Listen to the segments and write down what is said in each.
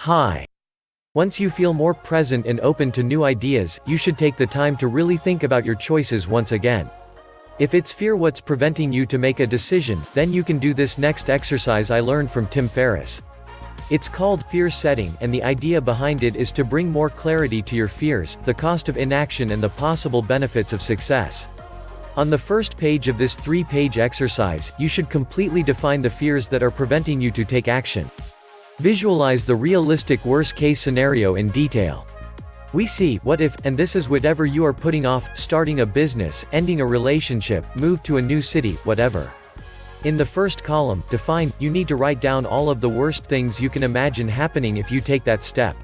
Hi. Once you feel more present and open to new ideas, you should take the time to really think about your choices once again. If it's fear what's preventing you to make a decision, then you can do this next exercise I learned from Ferriss. It's called fear setting, and the idea behind it is to bring more clarity to your fears, the cost of inaction and the possible benefits of success. On the first page of this 3-page exercise, you should completely define the fears that are preventing you to take action. Visualize the realistic worst-case scenario in detail. We see, what if, and this is whatever you are putting off: starting a business, ending a relationship, move to a new city, whatever. In the first column, define, you need to write down all of the worst things you can imagine happening if you take that step.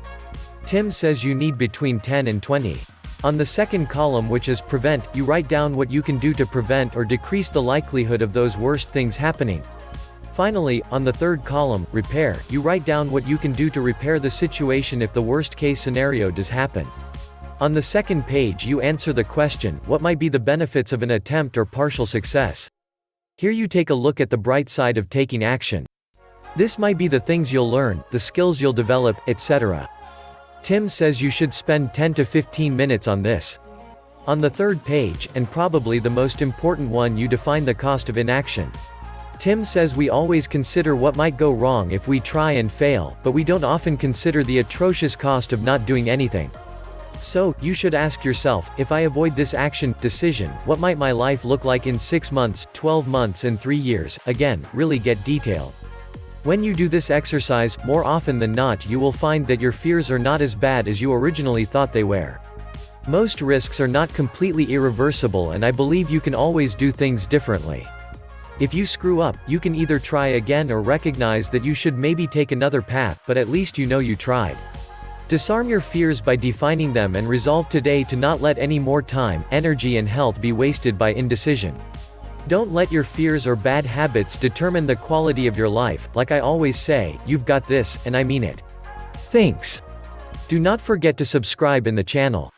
Tim says you need between 10 and 20. On the second column, which is prevent, you write down what you can do to prevent or decrease the likelihood of those worst things happening. Finally, on the third column, repair, you write down what you can do to repair the situation if the worst-case scenario does happen. On the second page you answer the question, what might be the benefits of an attempt or partial success? Here you take a look at the bright side of taking action. This might be the things you'll learn, the skills you'll develop, etc. Tim says you should spend 10 to 15 minutes on this. On the third page, and probably the most important one, you define the cost of inaction. Tim says we always consider what might go wrong if we try and fail, but we don't often consider the atrocious cost of not doing anything. So, you should ask yourself, if I avoid this decision, what might my life look like in 6 months, 12 months and 3 years? Again, really get detailed. When you do this exercise, more often than not you will find that your fears are not as bad as you originally thought they were. Most risks are not completely irreversible, and I believe you can always do things differently. If you screw up, you can either try again or recognize that you should maybe take another path, but at least you know you tried. Disarm your fears by defining them and resolve today to not let any more time, energy and health be wasted by indecision. Don't let your fears or bad habits determine the quality of your life. Like I always say, you've got this, and I mean it. Thanks. Do not forget to subscribe in the channel.